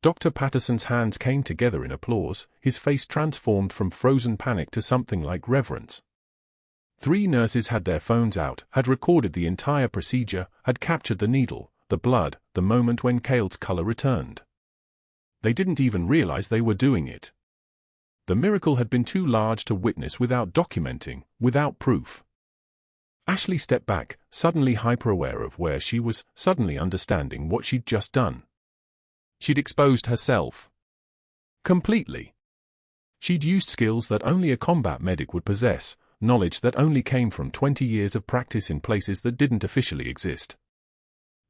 Dr. Patterson's hands came together in applause, his face transformed from frozen panic to something like reverence. 3 nurses had their phones out, had recorded the entire procedure, had captured the needle, the blood, the moment when Cale's color returned. They didn't even realize they were doing it. The miracle had been too large to witness without documenting, without proof. Ashley stepped back, suddenly hyper-aware of where she was, suddenly understanding what she'd just done. She'd exposed herself. Completely. She'd used skills that only a combat medic would possess, knowledge that only came from 20 years of practice in places that didn't officially exist.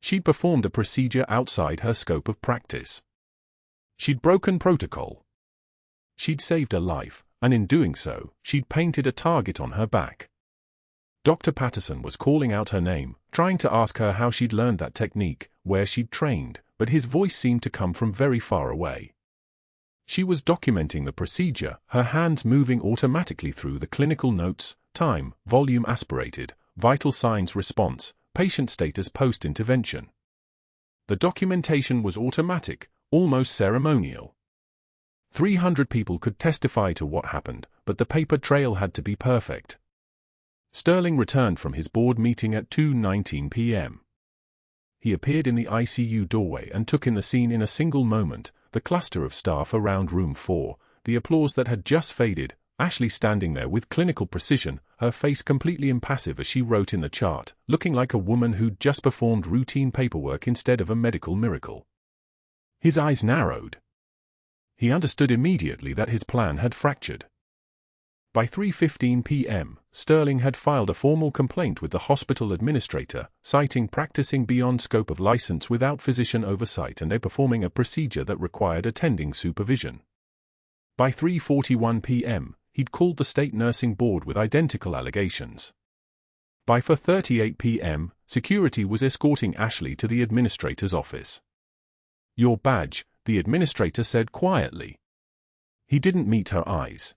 She'd performed a procedure outside her scope of practice. She'd broken protocol. She'd saved a life, and in doing so, she'd painted a target on her back. Dr. Patterson was calling out her name, trying to ask her how she'd learned that technique, where she'd trained, but his voice seemed to come from very far away. She was documenting the procedure, her hands moving automatically through the clinical notes, time, volume aspirated, vital signs response, patient status post-intervention. The documentation was automatic, almost ceremonial. 300 people could testify to what happened, but the paper trail had to be perfect. Sterling returned from his board meeting at 2:19 p.m. He appeared in the ICU doorway and took in the scene in a single moment, the cluster of staff around room 4, the applause that had just faded, Ashley standing there with clinical precision, her face completely impassive as she wrote in the chart, looking like a woman who'd just performed routine paperwork instead of a medical miracle. His eyes narrowed. He understood immediately that his plan had fractured. By 3:15 p.m., Sterling had filed a formal complaint with the hospital administrator, citing practicing beyond scope of license without physician oversight and performing a procedure that required attending supervision. By 3:41 p.m., he'd called the state nursing board with identical allegations. By 4:38 p.m., security was escorting Ashley to the administrator's office. "Your badge," the administrator said quietly. He didn't meet her eyes.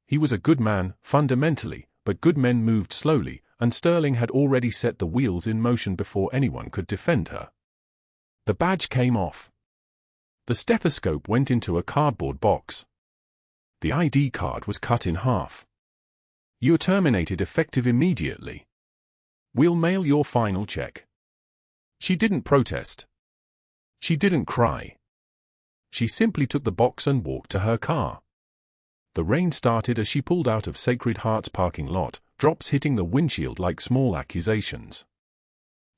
He was a good man, fundamentally, but good men moved slowly, and Sterling had already set the wheels in motion before anyone could defend her. The badge came off. The stethoscope went into a cardboard box. The ID card was cut in half. "You're terminated effective immediately. We'll mail your final check." She didn't protest. She didn't cry. She simply took the box and walked to her car. The rain started as she pulled out of Sacred Heart's parking lot, drops hitting the windshield like small accusations.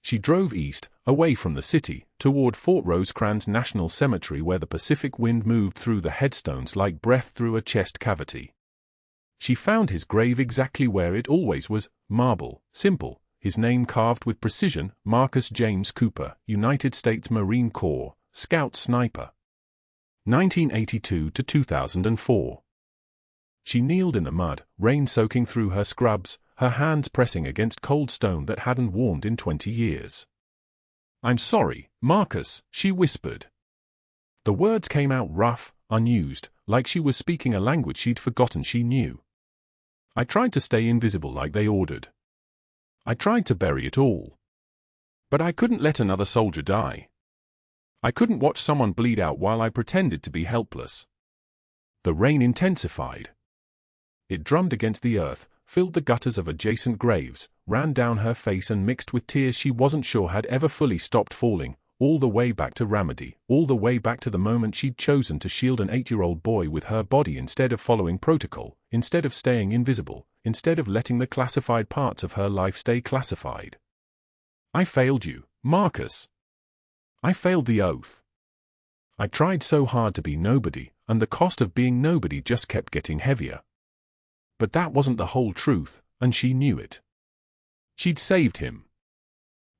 She drove east, away from the city, toward Fort Rosecrans National Cemetery, where the Pacific wind moved through the headstones like breath through a chest cavity. She found his grave exactly where it always was, marble, simple, his name carved with precision, Marcus James Cooper, United States Marine Corps, Scout Sniper. 1982 to 2004. She kneeled in the mud, rain soaking through her scrubs, her hands pressing against cold stone that hadn't warmed in 20 years. "I'm sorry, Marcus," she whispered. The words came out rough, unused, like she was speaking a language she'd forgotten she knew. "I tried to stay invisible like they ordered. I tried to bury it all. But I couldn't let another soldier die. I couldn't watch someone bleed out while I pretended to be helpless." The rain intensified. It drummed against the earth, filled the gutters of adjacent graves, ran down her face and mixed with tears she wasn't sure had ever fully stopped falling, all the way back to Ramadi, all the way back to the moment she'd chosen to shield an 8-year-old boy with her body instead of following protocol, instead of staying invisible, instead of letting the classified parts of her life stay classified. "I failed you, Marcus. I failed the oath. I tried so hard to be nobody, and the cost of being nobody just kept getting heavier. But that wasn't the whole truth, and she knew it. She'd saved him.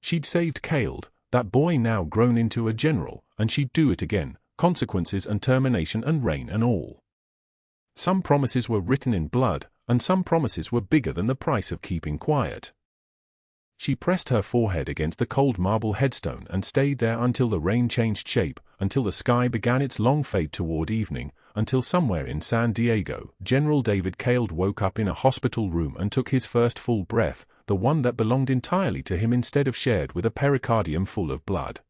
She'd saved Caled, that boy now grown into a general, and she'd do it again, consequences and termination and rain and all. Some promises were written in blood, and some promises were bigger than the price of keeping quiet. She pressed her forehead against the cold marble headstone and stayed there until the rain changed shape, until the sky began its long fade toward evening, until somewhere in San Diego, General David Caled woke up in a hospital room and took his first full breath, the one that belonged entirely to him instead of shared with a pericardium full of blood.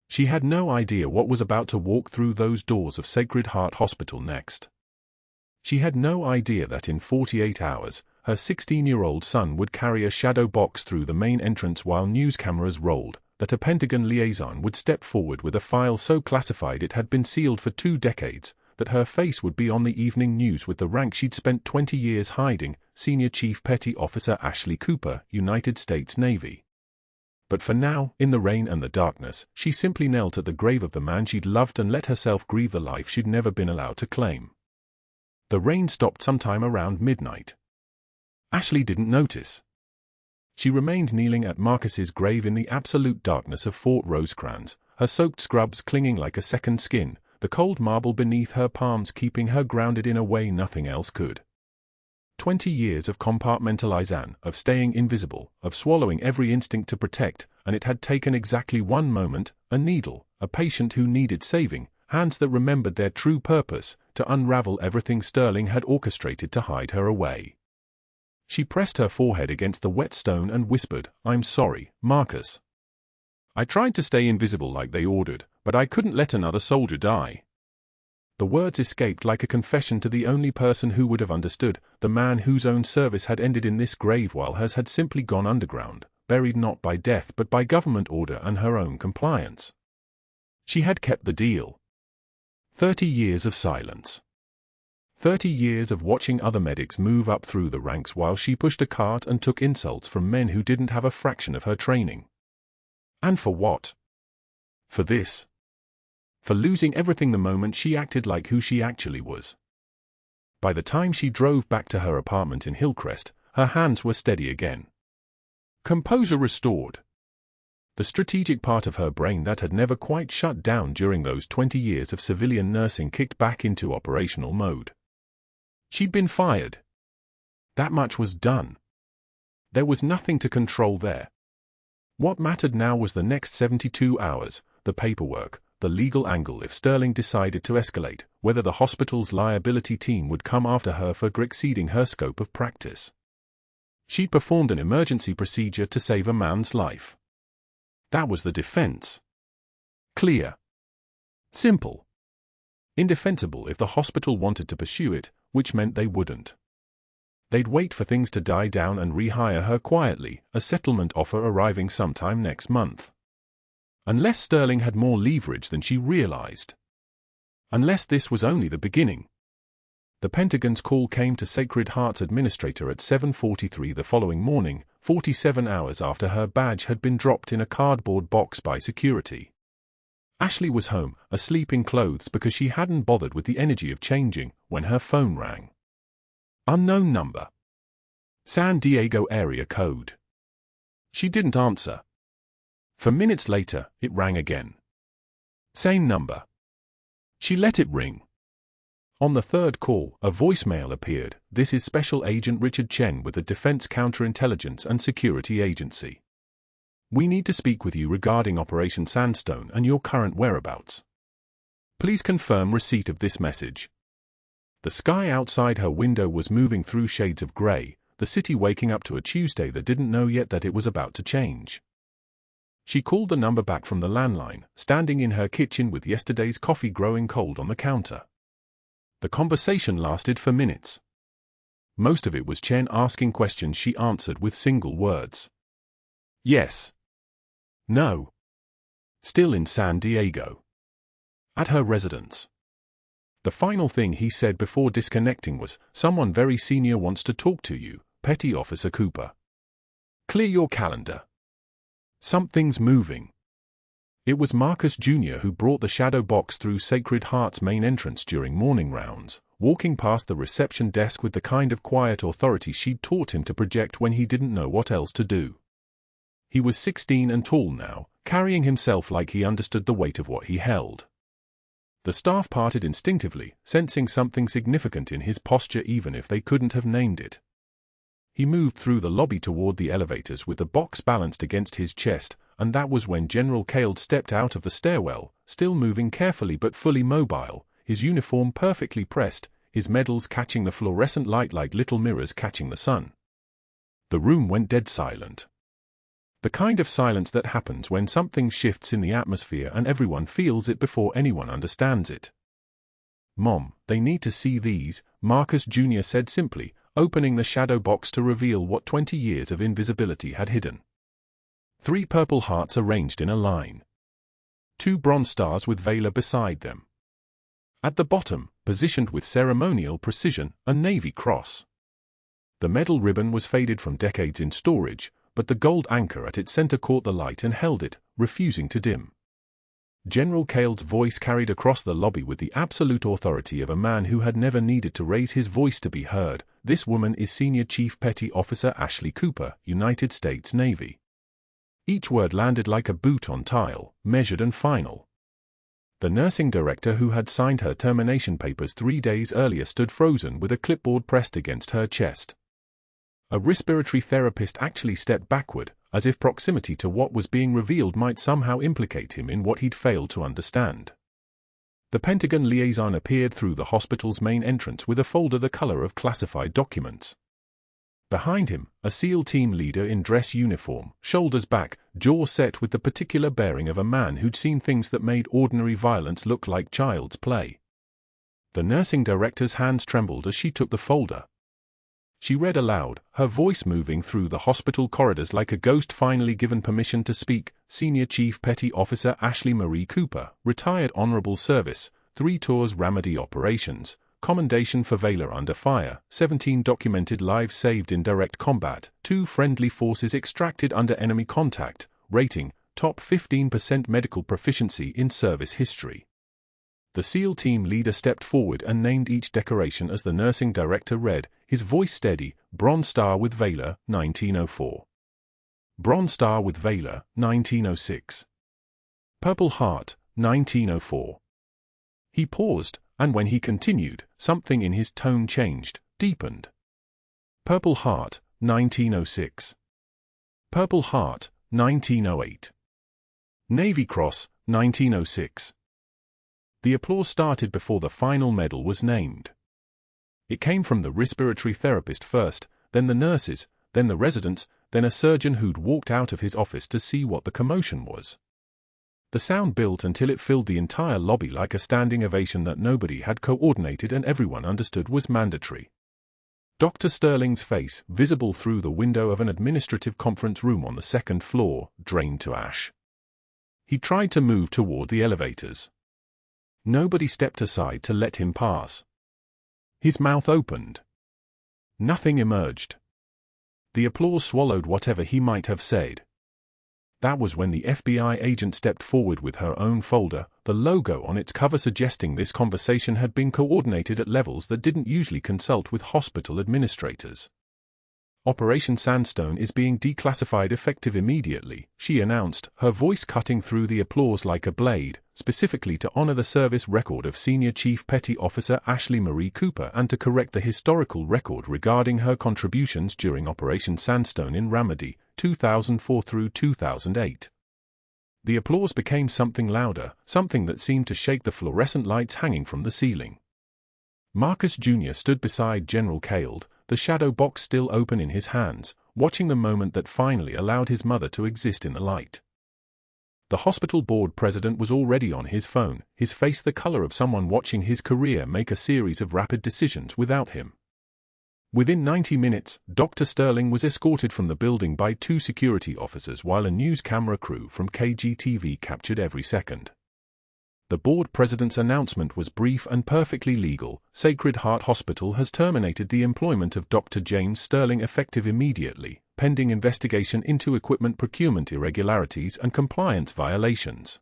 She had no idea what was about to walk through those doors of Sacred Heart Hospital next. She had no idea that in 48 hours, her 16-year-old son would carry a shadow box through the main entrance while news cameras rolled, that a Pentagon liaison would step forward with a file so classified it had been sealed for 2 decades, that her face would be on the evening news with the rank she'd spent 20 years hiding, Senior Chief Petty Officer Ashley Cooper, United States Navy. But for now, in the rain and the darkness, she simply knelt at the grave of the man she'd loved and let herself grieve the life she'd never been allowed to claim. The rain stopped sometime around midnight. Ashley didn't notice. She remained kneeling at Marcus's grave in the absolute darkness of Fort Rosecrans, her soaked scrubs clinging like a second skin, the cold marble beneath her palms keeping her grounded in a way nothing else could. 20 years of compartmentalization, of staying invisible, of swallowing every instinct to protect, and it had taken exactly one moment, a needle, a patient who needed saving, hands that remembered their true purpose, to unravel everything Sterling had orchestrated to hide her away. She pressed her forehead against the wet stone and whispered, "I'm sorry, Marcus. I tried to stay invisible like they ordered, but I couldn't let another soldier die." The words escaped like a confession to the only person who would have understood, the man whose own service had ended in this grave while hers had simply gone underground, buried not by death but by government order and her own compliance. She had kept the deal. 30 years of silence. 30 years of watching other medics move up through the ranks while she pushed a cart and took insults from men who didn't have a fraction of her training. And for what? For this. For losing everything the moment she acted like who she actually was. By the time she drove back to her apartment in Hillcrest, her hands were steady again. Composure restored. The strategic part of her brain that had never quite shut down during those 20 years of civilian nursing kicked back into operational mode. She'd been fired. That much was done. There was nothing to control there. What mattered now was the next 72 hours, the paperwork, the legal angle if Sterling decided to escalate, whether the hospital's liability team would come after her for exceeding her scope of practice. She'd performed an emergency procedure to save a man's life. That was the defense. Clear. Simple. Indefensible if the hospital wanted to pursue it, which meant they wouldn't. They'd wait for things to die down and rehire her quietly, a settlement offer arriving sometime next month. Unless Sterling had more leverage than she realized. Unless this was only the beginning. The Pentagon's call came to Sacred Heart's administrator at 7:43 the following morning, 47 hours after her badge had been dropped in a cardboard box by security. Ashley was home, asleep in clothes because she hadn't bothered with the energy of changing, when her phone rang. Unknown number. San Diego area code. She didn't answer. For minutes later, it rang again. Same number. She let it ring. On the third call, a voicemail appeared. This is Special Agent Richard Chen with the Defense Counterintelligence and Security Agency. We need to speak with you regarding Operation Sandstone and your current whereabouts. Please confirm receipt of this message. The sky outside her window was moving through shades of grey, the city waking up to a Tuesday that didn't know yet that it was about to change. She called the number back from the landline, standing in her kitchen with yesterday's coffee growing cold on the counter. The conversation lasted for minutes. Most of it was Chen asking questions she answered with single words. Yes. No. Still in San Diego. At her residence. The final thing he said before disconnecting was, "Someone very senior wants to talk to you, Petty Officer Cooper. Clear your calendar. Something's moving." It was Marcus Jr. who brought the shadow box through Sacred Heart's main entrance during morning rounds, walking past the reception desk with the kind of quiet authority she'd taught him to project when he didn't know what else to do. He was 16 and tall now, carrying himself like he understood the weight of what he held. The staff parted instinctively, sensing something significant in his posture even if they couldn't have named it. He moved through the lobby toward the elevators with the box balanced against his chest, and that was when General Cale stepped out of the stairwell, still moving carefully but fully mobile, his uniform perfectly pressed, his medals catching the fluorescent light like little mirrors catching the sun. The room went dead silent. The kind of silence that happens when something shifts in the atmosphere and everyone feels it before anyone understands it. "Mom, they need to see these," Marcus Jr. said simply, opening the shadow box to reveal what 20 years of invisibility had hidden. 3 purple hearts arranged in a line. 2 bronze stars with Vela beside them. At the bottom, positioned with ceremonial precision, a Navy cross. The metal ribbon was faded from decades in storage, but the gold anchor at its center caught the light and held it, refusing to dim. General Cale's voice carried across the lobby with the absolute authority of a man who had never needed to raise his voice to be heard. "This woman is Senior Chief Petty Officer Ashley Cooper, United States Navy." Each word landed like a boot on tile, measured and final. The nursing director who had signed her termination papers 3 days earlier stood frozen with a clipboard pressed against her chest. A respiratory therapist actually stepped backward, as if proximity to what was being revealed might somehow implicate him in what he'd failed to understand. The Pentagon liaison appeared through the hospital's main entrance with a folder the color of classified documents. Behind him, a SEAL team leader in dress uniform, shoulders back, jaw set with the particular bearing of a man who'd seen things that made ordinary violence look like child's play. The nursing director's hands trembled as she took the folder. She read aloud, her voice moving through the hospital corridors like a ghost finally given permission to speak. "Senior Chief Petty Officer Ashley Marie Cooper, retired honorable service, 3 tours Ramadi operations, commendation for Valor under fire, 17 documented lives saved in direct combat, 2 friendly forces extracted under enemy contact, rating, top 15% medical proficiency in service history." The SEAL team leader stepped forward and named each decoration as the nursing director read, his voice steady: Bronze Star with Valor, 1904. Bronze Star with Valor, 1906. Purple Heart, 1904. He paused, and when he continued, something in his tone changed, deepened. Purple Heart, 1906. Purple Heart, 1908. Navy Cross, 1906. The applause started before the final medal was named. It came from the respiratory therapist first, then the nurses, then the residents, then a surgeon who'd walked out of his office to see what the commotion was. The sound built until it filled the entire lobby like a standing ovation that nobody had coordinated and everyone understood was mandatory. Dr. Sterling's face, visible through the window of an administrative conference room on the second floor, drained to ash. He tried to move toward the elevators. Nobody stepped aside to let him pass. His mouth opened. Nothing emerged. The applause swallowed whatever he might have said. That was when the FBI agent stepped forward with her own folder, the logo on its cover suggesting this conversation had been coordinated at levels that didn't usually consult with hospital administrators. Operation Sandstone is being declassified effective immediately, she announced, her voice cutting through the applause like a blade, specifically to honor the service record of Senior Chief Petty Officer Ashley Marie Cooper and to correct the historical record regarding her contributions during Operation Sandstone in Ramadi, 2004 through 2008. The applause became something louder, something that seemed to shake the fluorescent lights hanging from the ceiling. Marcus Jr. stood beside General Cald, the shadow box still open in his hands, watching the moment that finally allowed his mother to exist in the light. The hospital board president was already on his phone, his face the color of someone watching his career make a series of rapid decisions without him. Within 90 minutes, Dr. Sterling was escorted from the building by 2 security officers while a news camera crew from KGTV captured every second. The board president's announcement was brief and perfectly legal. Sacred Heart Hospital has terminated the employment of Dr. James Sterling effective immediately, pending investigation into equipment procurement irregularities and compliance violations.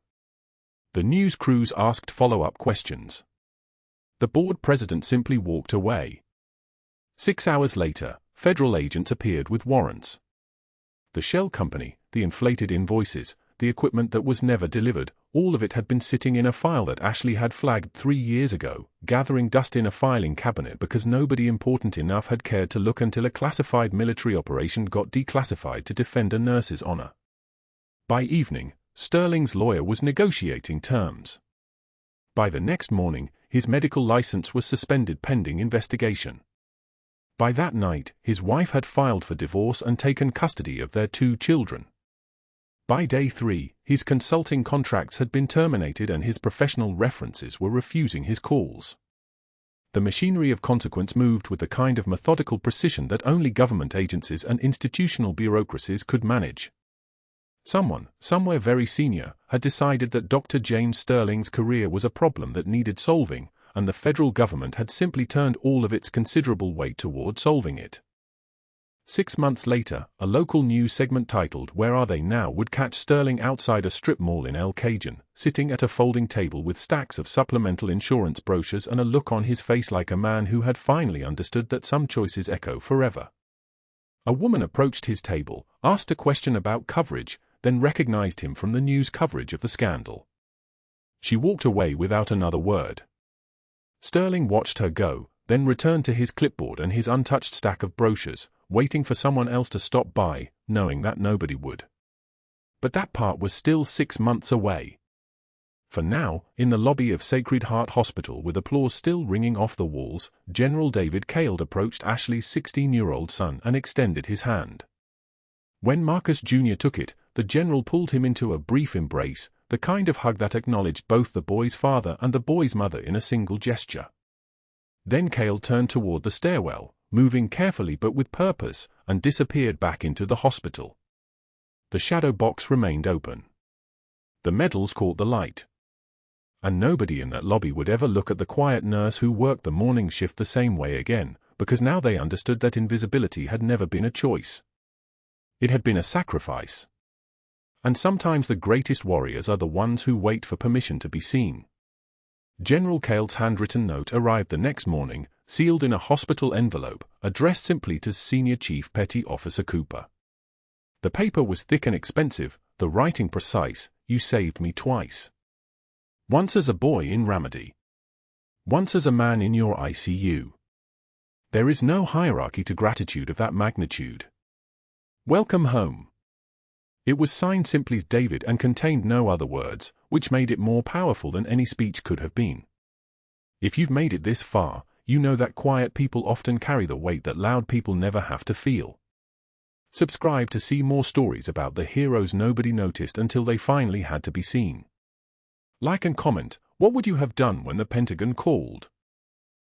The news crews asked follow-up questions. The board president simply walked away. 6 hours later, federal agents appeared with warrants. The shell company, the inflated invoices, the equipment that was never delivered, all of it had been sitting in a file that Ashley had flagged 3 years ago, gathering dust in a filing cabinet because nobody important enough had cared to look until a classified military operation got declassified to defend a nurse's honor. By evening, Sterling's lawyer was negotiating terms. By the next morning, his medical license was suspended pending investigation. By that night, his wife had filed for divorce and taken custody of their 2 children. By day 3, his consulting contracts had been terminated and his professional references were refusing his calls. The machinery of consequence moved with the kind of methodical precision that only government agencies and institutional bureaucracies could manage. Someone, somewhere very senior, had decided that Dr. James Sterling's career was a problem that needed solving, and the federal government had simply turned all of its considerable weight toward solving it. 6 months later, a local news segment titled "Where Are They Now?" would catch Sterling outside a strip mall in El Cajon, sitting at a folding table with stacks of supplemental insurance brochures and a look on his face like a man who had finally understood that some choices echo forever. A woman approached his table, asked a question about coverage, then recognized him from the news coverage of the scandal. She walked away without another word. Sterling watched her go, then returned to his clipboard and his untouched stack of brochures, waiting for someone else to stop by, knowing that nobody would. But that part was still 6 months away. For now, in the lobby of Sacred Heart Hospital with applause still ringing off the walls, General David Cald approached Ashley's 16-year-old son and extended his hand. When Marcus Jr. took it, the general pulled him into a brief embrace, the kind of hug that acknowledged both the boy's father and the boy's mother in a single gesture. Then Cald turned toward the stairwell, moving carefully but with purpose, and disappeared back into the hospital. The shadow box remained open. The medals caught the light. And nobody in that lobby would ever look at the quiet nurse who worked the morning shift the same way again, because now they understood that invisibility had never been a choice. It had been a sacrifice. And sometimes the greatest warriors are the ones who wait for permission to be seen. General Cale's handwritten note arrived the next morning, sealed in a hospital envelope, addressed simply to Senior Chief Petty Officer Cooper. The paper was thick and expensive, the writing precise. You saved me twice. Once as a boy in Ramadi. Once as a man in your ICU. There is no hierarchy to gratitude of that magnitude. Welcome home. It was signed simply David and contained no other words, which made it more powerful than any speech could have been. If you've made it this far, you know that quiet people often carry the weight that loud people never have to feel. Subscribe to see more stories about the heroes nobody noticed until they finally had to be seen. Like and comment, what would you have done when the Pentagon called?